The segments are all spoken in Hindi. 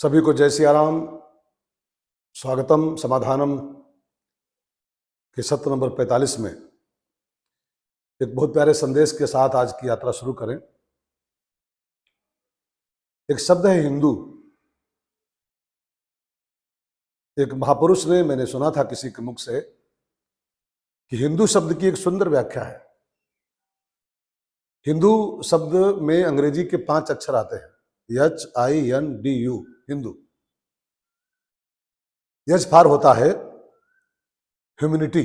सभी को जय सिया राम। स्वागतम समाधानम के सत्र नंबर 45 में एक बहुत प्यारे संदेश के साथ आज की यात्रा शुरू करें। एक शब्द है हिंदू। एक महापुरुष ने, मैंने सुना था किसी के मुख से, कि हिंदू शब्द की एक सुंदर व्याख्या है। हिंदू शब्द में अंग्रेजी के 5 अक्षर आते हैं, HINDU, हिंदू। यज फार होता है ह्यूमैनिटी,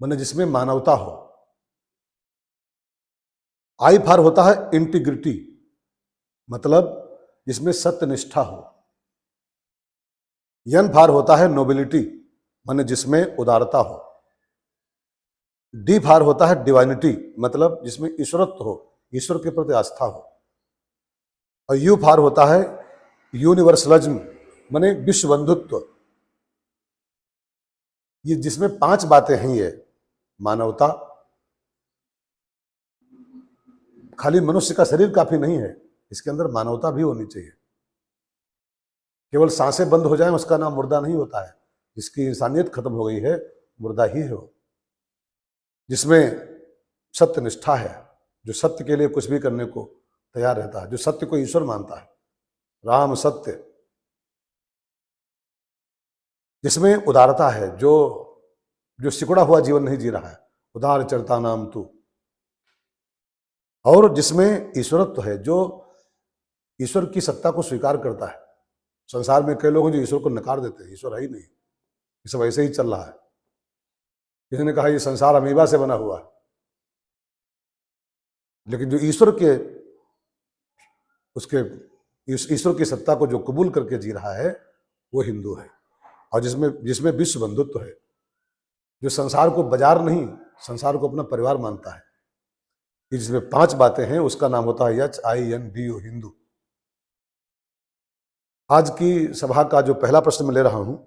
माने जिसमें मानवता हो। आई फार होता है इंटीग्रिटी, मतलब जिसमें सत्यनिष्ठा हो। यन फार होता है नोबिलिटी, माने जिसमें उदारता हो। डी फार होता है डिवाइनिटी, मतलब जिसमें ईश्वरत्व हो, ईश्वर के प्रति आस्था हो। और यू फार होता है यूनिवर्सलिज्म, माने विश्व बंधुत्व। ये जिसमें 5 बातें हैं, ये मानवता, खाली मनुष्य का शरीर काफी नहीं है, इसके अंदर मानवता भी होनी चाहिए। केवल सांसें बंद हो जाएं उसका नाम मुर्दा नहीं होता है। जिसकी इंसानियत खत्म हो गई है, मुर्दा ही है वो। जिसमें सत्यनिष्ठा है, जो सत्य के लिए कुछ भी करने को तैयार रहता है, जो सत्य को ईश्वर मानता है, राम सत्य। जिसमें उदारता है, जो सिकुड़ा हुआ जीवन नहीं जी रहा है, उदार चरता नाम तू। और जिसमें ईश्वरत्व है, जो ईश्वर की सत्ता को स्वीकार करता है। संसार में कई लोग हैं जो ईश्वर को नकार देते हैं, ईश्वर है ही नहीं, ये सब ऐसे ही चल रहा है। किसी ने कहा ये संसार अमीबा से बना हुआ है, लेकिन जो ईश्वर के ईश्वर की सत्ता को जो कबूल करके जी रहा है, वो हिंदू है। और जिसमें विश्व बंधुत्व है, जो संसार को बाजार नहीं, संसार को अपना परिवार मानता है। कि जिसमें 5 बातें हैं, उसका नाम होता है HINDU, हिंदू। आज की सभा का जो पहला प्रश्न मैं ले रहा हूं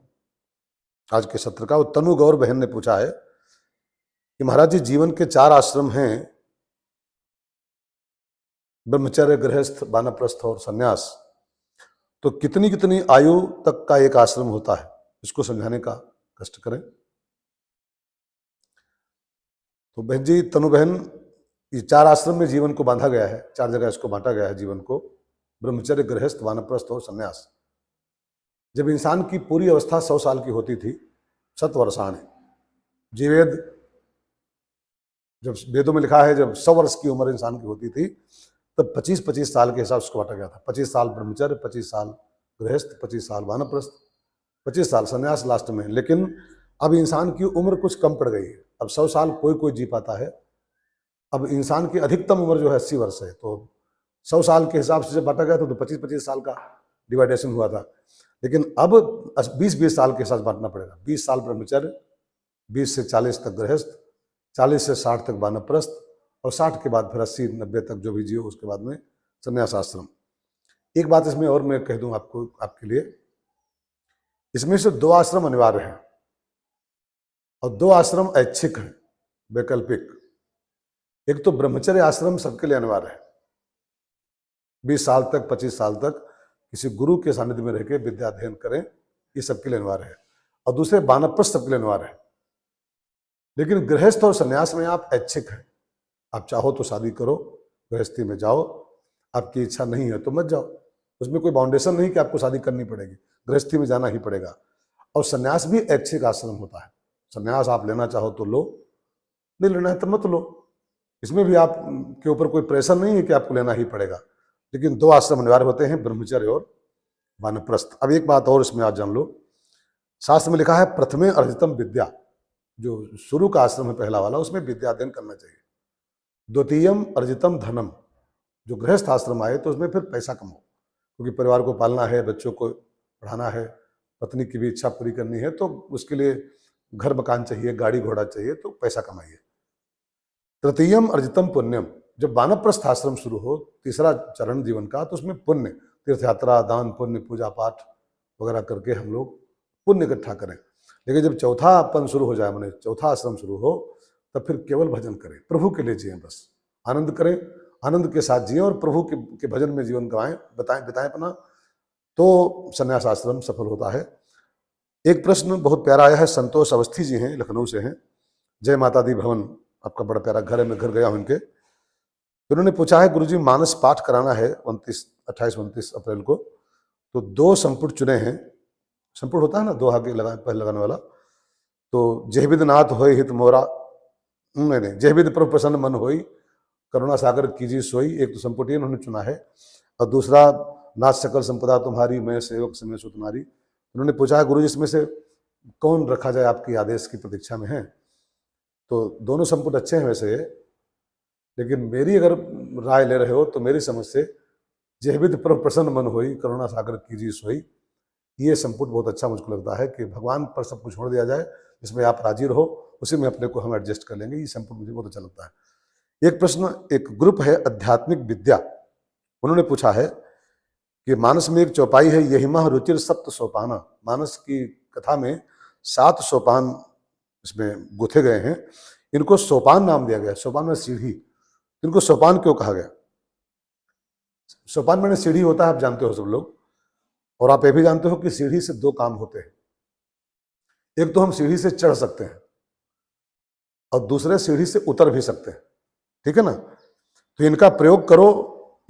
आज के सत्र का, वो तनु गौर बहन ने पूछा है कि महाराज जी, जीवन के 4 आश्रम हैं, ब्रह्मचर्य, गृहस्थ, वानप्रस्थ और सन्यास। तो कितनी कितनी आयु तक का एक आश्रम होता है, इसको समझाने का कष्ट करें। तो बहन जी, तनु बहन, ये 4 आश्रम में जीवन को बांधा गया है, 4 जगह इसको बांटा गया है जीवन को, ब्रह्मचर्य, गृहस्थ, वानप्रस्थ और सन्यास। जब इंसान की पूरी अवस्था 100 साल की होती थी, 100 वर्षाणि, जीवेद, जब वेदों में लिखा है जब 100 वर्ष की उम्र इंसान की होती थी, तब 25-25 साल के हिसाब से उसको बांटा गया था। 25 साल ब्रह्मचर्य, 25 साल गृहस्थ, 25 साल वानप्रस्थ, 25 साल सन्यास लास्ट में। लेकिन अब इंसान की उम्र कुछ कम पड़ गई है, अब 100 साल कोई कोई जी पाता है। अब इंसान की अधिकतम उम्र जो है 80 वर्ष है। तो 100 साल के हिसाब से जब बांटा गया था तो 25-25 साल का डिवाइडेशन हुआ था। लेकिन अब 20-20 साल के हिसाब से बांटना पड़ेगा। 20 साल ब्रह्मचर्य, 20 से 40 तक गृहस्थ, 40 से 60 तक वानप्रस्थ, और 60 के बाद फिर 80-90 तक जो भी जियो, उसके बाद में संन्यास आश्रम। एक बात इसमें और मैं कह दूं आपको, आपके लिए, इसमें से 2 आश्रम अनिवार्य हैं और 2 आश्रम ऐच्छिक हैं, वैकल्पिक। एक तो ब्रह्मचर्य आश्रम सबके लिए अनिवार्य है, 20 साल तक, 25 साल तक किसी गुरु के सानिध्य में रहकर विद्या अध्ययन करें, ये सबके लिए अनिवार्य है। और दूसरे वानप्रस्थ सबके लिए अनिवार्य है। लेकिन गृहस्थ और सन्यास में आप ऐच्छिक हैं, आप चाहो तो शादी करो, गृहस्थी में जाओ, आपकी इच्छा नहीं है तो मत जाओ। उसमें कोई बाउंडेशन नहीं कि आपको शादी करनी पड़ेगी, गृहस्थी में जाना ही पड़ेगा। और सन्यास भी ऐच्छिक आश्रम होता है। सन्यास आप लेना चाहो तो लो, नहीं लेना है तो मत लो। इसमें भी आप के ऊपर कोई प्रेशर नहीं है कि आपको लेना ही पड़ेगा। लेकिन 2 आश्रम अनिवार्य होते हैं, ब्रह्मचर्य और वानप्रस्थ। अब एक बात और इसमें आज जान लो, शास्त्र में लिखा है प्रथमे अर्जितम विद्या, जो शुरू का आश्रम है पहला वाला, उसमें विद्या अध्ययन करना चाहिए। द्वितीयम अर्जितम धनम, जो गृहस्थ आश्रम आए तो उसमें फिर पैसा कमाओ, क्योंकि परिवार को पालना है, बच्चों को पढ़ाना है, पत्नी की भी इच्छा पूरी करनी है, तो उसके लिए घर मकान चाहिए, गाड़ी घोड़ा चाहिए, तो पैसा कमाइए। तृतीयम अर्जितम पुण्यम, जब वानप्रस्थ आश्रम शुरू हो, तीसरा चरण जीवन का, तो उसमें पुण्य, तीर्थ यात्रा, दान पुण्य, पूजा पाठ वगैरह करके हम लोग पुण्य इकट्ठा करें। लेकिन जब चौथा पन शुरू हो जाए, मैंने चौथा आश्रम शुरू हो, तब फिर केवल भजन करें, प्रभु के लिए जिए, बस आनंद करें। आनंद के साथ जिएं और प्रभु के भजन में जीवन गवाएं, बिताएं अपना, तो संन्यास आश्रम सफल होता है। एक प्रश्न बहुत प्यारा आया है, संतोष अवस्थी जी हैं, लखनऊ से हैं। जय माता दी भवन, आपका बड़ा प्यारा घर है, मैं घर गया हूं इनके। तो उन्होंने पूछा है, गुरुजी मानस पाठ कराना है 28-29 अप्रैल को, तो 2 संपुट चुने हैं। संपुट होता है ना, 2 आगे पहले लगाने वाला। तो जेहबिद नाथ होय हित मोरा, नहीं, जेहबिद प्रभु प्रसन्न मन होई, करुणा सागर कीजिए सोई, एक तो संपुट ये उन्होंने चुना है। और दूसरा, नाथ सकल संपदा तुम्हारी, मैं सेवक समय सो तुम्हारी। उन्होंने पूछा है, गुरुजी इसमें से कौन रखा जाए, आपकी आदेश की प्रतीक्षा में है। तो दोनों संपुट अच्छे हैं वैसे, लेकिन मेरी अगर राय ले रहे हो तो मेरी समझ से जेहबिद प्रभु प्रसन्न मन होई, करुणा सागर कीजिए सोई, ये संपुट बहुत अच्छा मुझको लगता है कि भगवान पर सब कुछ छोड़ दिया जाए, जिसमें आप राजी रहो, उसी में अपने को हम एडजस्ट कर लेंगे। ये संपुट मुझे बहुत अच्छा लगता है। एक प्रश्न, एक ग्रुप है आध्यात्मिक विद्या, उन्होंने पूछा है कि मानस में एक चौपाई है, यही मह रुचिर सप्त सोपाना। मानस की कथा में 7 सोपान इसमें गुथे गए हैं, इनको सोपान नाम दिया गया। सोपान में सीढ़ी, इनको सोपान क्यों कहा गया? सोपान में सीढ़ी होता है, आप जानते हो सब लोग, और आप ये भी जानते हो कि सीढ़ी से 2 काम होते हैं। एक तो हम सीढ़ी से चढ़ सकते हैं और दूसरे सीढ़ी से उतर भी सकते हैं, ठीक है ना। तो इनका प्रयोग करो,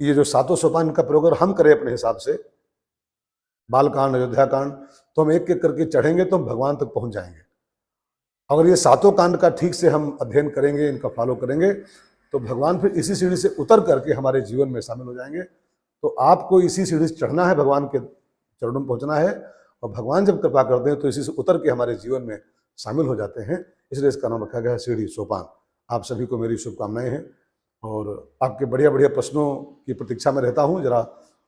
ये जो 7 सोपान, इनका प्रयोग अगर हम करें अपने हिसाब से, बालकांड, अयोध्या कांड, तो हम एक एक करके चढ़ेंगे तो हम भगवान तक पहुंच जाएंगे। अगर ये 7 कांड का ठीक से हम अध्ययन करेंगे, इनका फॉलो करेंगे, तो भगवान फिर इसी सीढ़ी से उतर करके हमारे जीवन में शामिल हो जाएंगे। तो आपको इसी सीढ़ी से चढ़ना है, भगवान के चरणों में पहुंचना है, और भगवान जब कृपा करते हैं तो इसी से उतर के हमारे जीवन में शामिल हो जाते हैं। इसलिए इसका नाम रखा गया है सीढ़ी, सोपान। आप सभी को मेरी शुभकामनाएं हैं और आपके बढ़िया बढ़िया प्रश्नों की प्रतीक्षा में रहता हूं। जरा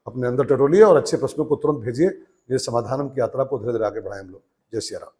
अपने अंदर टटोलिए और अच्छे प्रश्नों को तुरंत भेजिए, ये समाधान की यात्रा को धीरे धीरे आगे बढ़ाएं हम लोग। जय सिया राम।